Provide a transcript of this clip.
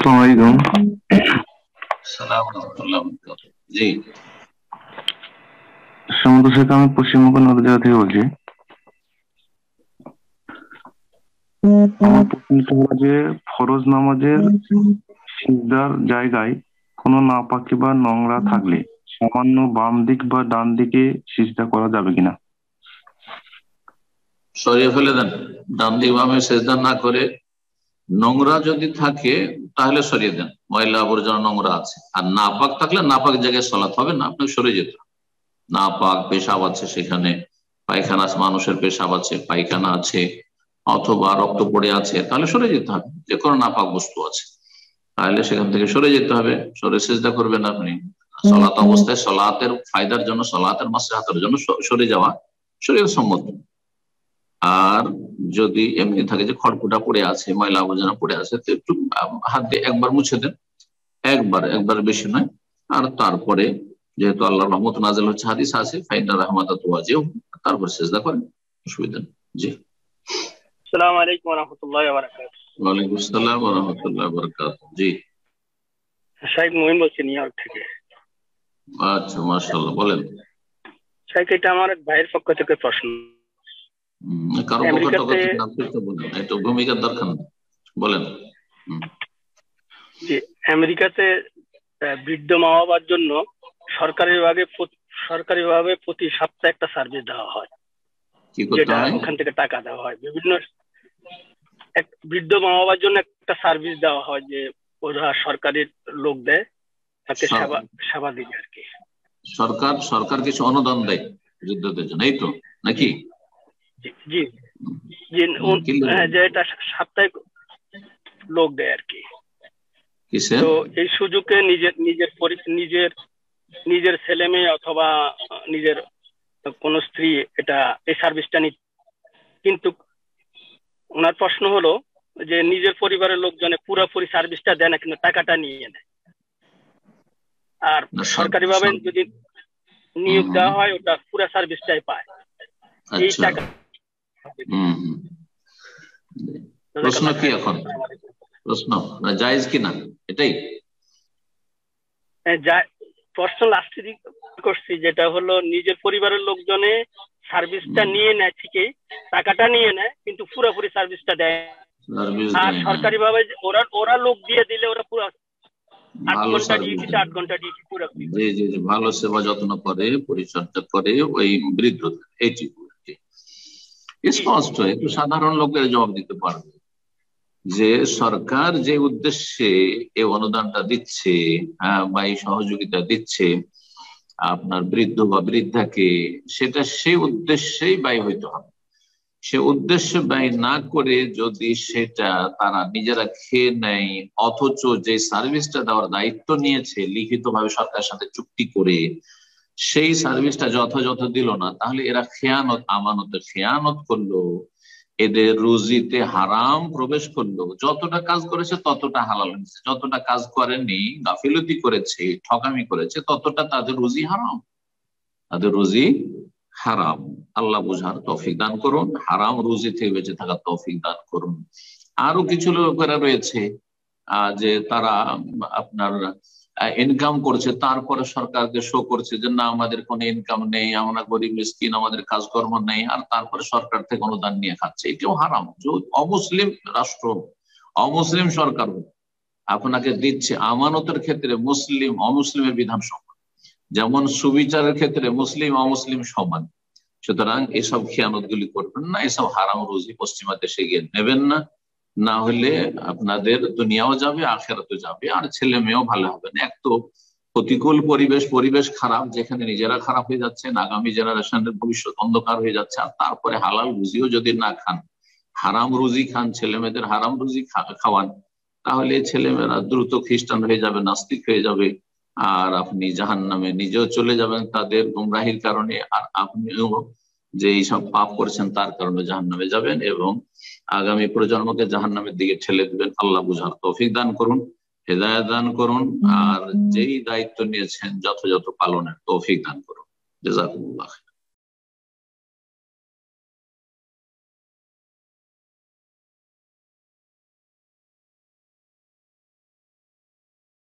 আসসালামু আলাইকুম। সালাম রাহমাতুল্লাহ বারাকাতুহু। জি, সমুদ্র শেখ, আমি পশ্চিমবঙ্গ নদীয়া থেকে বলছি। আমার প্রশ্নটা হলো যে ফরজ নামাজের সিজদার জায়গায় কোনো নাপাকি বা নোংরা থাকলে সামান্য বাম দিক বা ডান দিকে সিজদা করা যাবে কিনা? সরিয়ে ফেলে দেন। ডান দিক বামে সেজদা না করে নোংরা যদি থাকে তাহলে সরিয়ে দেন। ময়লা আবর্জনা নোংরা আছে, আর নাপাক থাকলে নাপাক জায়গায় সলাৎ হবে না, আপনাকে সরে যেতে হবে। নাপাক পেশাব আছে, সেখানে পায়খানা আছে, মানুষের পেশাব আছে, পায়খানা আছে, অথবা রক্ত পড়ে আছে, তাহলে সরে যেতে হবে। যে কোনো নাপাক বস্তু আছে তাহলে সেখান থেকে সরে যেতে হবে, সরে সেজদা করবেন আপনি। সলাত অবস্থায় সলাতের ফায়দার জন্য, সলাতের মাসলাহাতের জন্য সরে যাওয়া শরীয়ত সম্মত। আর যদি এমনি থাকে যে খড়কুটা পড়ে আছে, ময়লা আবর্জনা পড়ে আছে, তো একটু হাত দিয়ে একবার মুছে দেন। একবার বেশি নয়। আর তারপরে যেহেতু আল্লাহ রহমত নাজেল হচ্ছে, হাদিস আছে ফাইনা রহমাতাত ওয়াজিব, তারপর সেজদা করেন, অসুবিধা নেই। জি। আসসালামু আলাইকুম ওয়া রাহমাতুল্লাহি ওয়া বারাকাতুহু। ওয়ালাইকুম আসসালাম ওয়া রাহমাতুল্লাহি ওয়া বারাকাতুহু। জি। শাইখ মুহিন বলছি নিউ ইয়র্ক থেকে। আচ্ছা, মাশাআল্লাহ, বলেন। শাইখ, এটা আমার এক ভাইয়ের পক্ষ থেকে প্রশ্ন। কারো পক্ষ আমেরিকাতে না তো বলেন, একটু ভূমিকার দরকার নেই, বলেন। যে আমেরিকাতে বৃদ্ধ মা বাবার জন্য সরকারিভাবে প্রতি সপ্তাহে একটা সার্ভিস দেওয়া হয়, কি করতে যেটা হয়? ওখান থেকে টাকা দেওয়া হয়। এক বৃদ্ধ মা বাবার জন্য একটা সার্ভিস দেওয়া হয়, যে ওরা সরকারি লোক দেয়, তাকে সেবা দিবে আর কি। সরকার কিছু অনুদান দেয় বৃদ্ধদের জন্য, এই তো নাকি? জি জি, যে এটা সাপ্তাহিক লোক দেয় আর কি। তো এই সুযোগে নিজের ছেলে মেয়ে অথবা নিজের কোন স্ত্রী এই সার্ভিসটা নিতে, কিন্তু ওনার প্রশ্ন হলো যে নিজের পরিবারের লোকজনে পুরোপুরি সার্ভিসটা দেয় না, কিন্তু টাকাটা নিয়ে নেয়। আর সরকারিভাবে যদি নিয়োগ দেওয়া হয়, ওটা পুরো সার্ভিসটাই পায়, এই টাকা। প্রশ্ন কি এখন? প্রশ্ন জায়েজ কিনা এটাই প্রশ্ন লাস্টে করছি, যেটা হলো নিজের পরিবারের লোকজনে সার্ভিসটা নিয়ে নেয়, ঠিকই টাকাটা নিয়ে নেয়, কিন্তু পুরোপুরি সার্ভিসটা দেয়। আর সরকারি ভাবে ওরা লোক দিয়ে দিলে ওরা পুরো 8 ঘন্টা ডিউটি, 8 ঘন্টা ডিউটি পুরো। জি, ভালো সেবা যত্ন করে, পরিচর্যা করে ওই বৃদ্ধদের, এইটুকু স্পষ্ট। একটু সাধারণ লোকের জবাব দিতে পারবে যে সরকার যে উদ্দেশ্যে এই অনুদানটা দিচ্ছে, বা এই সহযোগিতা দিচ্ছে আপনার বৃদ্ধ বা বৃদ্ধাকে, সেটা সেই উদ্দেশ্যেই ব্যয় হইতে হবে। সে উদ্দেশ্যে ব্যয় না করে যদি সেটা তারা নিজেরা খেয়ে নেয়, অথচ যে সার্ভিসটা দেওয়ার দায়িত্ব নিয়েছে লিখিতভাবে সরকারের সাথে চুক্তি করে, সেই সার্ভিসটা যথাযথ দিল না, তাহলে এরা খেয়ানত করলো, এদের রুজিতে হারাম প্রবেশ করলো। যতটা কাজ করেছে ততটা হালাল হয়েছে, যতটা কাজ করেনি, গাফিলতি করেছে, ঠকামি করেছে, ততটা তাদের রুজি হারাম, তাদের রুজি হারাম। আল্লাহ বুঝার তৌফিক দান করুন, হারাম রুজি থেকে বেঁচে থাকার তৌফিক দান করুন। আরো কিছু লোকেরা রয়েছে যে তারা আপনার ইনকাম করছে, তারপরে সরকারকে শো করছে যে না আমাদের কোনো ইনকাম নেই, আমরা গরিব মিসকিন, আমাদের কাজকর্ম নেই, আর তারপরে সরকার থেকে অনুদান নিয়ে খাচ্ছে। এটাও হারাম। অমুসলিম রাষ্ট্র, অমুসলিম সরকার আপনাকে দিচ্ছে, আমানতের ক্ষেত্রে মুসলিম অমুসলিমের বিধান সমান, যেমন সুবিচারের ক্ষেত্রে মুসলিম অমুসলিম সমান। সুতরাং এসব খেয়ানত গুলি করবেন না, এসব হারাম রুজি পশ্চিমা দেশে গিয়ে নেবেন না, না হলে আপনাদের দুনিয়াও যাবে, আখেরাতেও যাবে, আর ছেলে মেয়েও ভালো হবে না। এক তো প্রতিকূল পরিবেশ খারাপ, যেখানে নিজেরা খারাপ হয়ে যাচ্ছেন, আগামী জেনারেশনের ভবিষ্যৎ অন্ধকার হয়ে যাচ্ছে, আর তারপরে হালাল রুজিও যদি না খান, হারাম রুজি খান, ছেলে মেয়েদের হারাম রুজি খাওয়ান, তাহলে ছেলেমেয়েরা দ্রুত খ্রিস্টান হয়ে যাবে, নাস্তিক হয়ে যাবে, আর আপনি জাহান্নামে নিজেও চলে যাবেন তাদের গুমরাহির কারণে, আর আপনিও যে এইসব পাপ করছেন তার কারণে জাহান্নামে যাবেন, এবং আগামী প্রজন্মকে জাহান্নামের দিকে ঠেলে দিবেন। আল্লাহ বুঝার তৌফিক দান করুন, হেদায়েত দান করুন, আর যেই দায়িত্ব নিয়েছেন যথাযথ পালনের তৌফিক দান করুন। জাযাকুমুল্লাহ।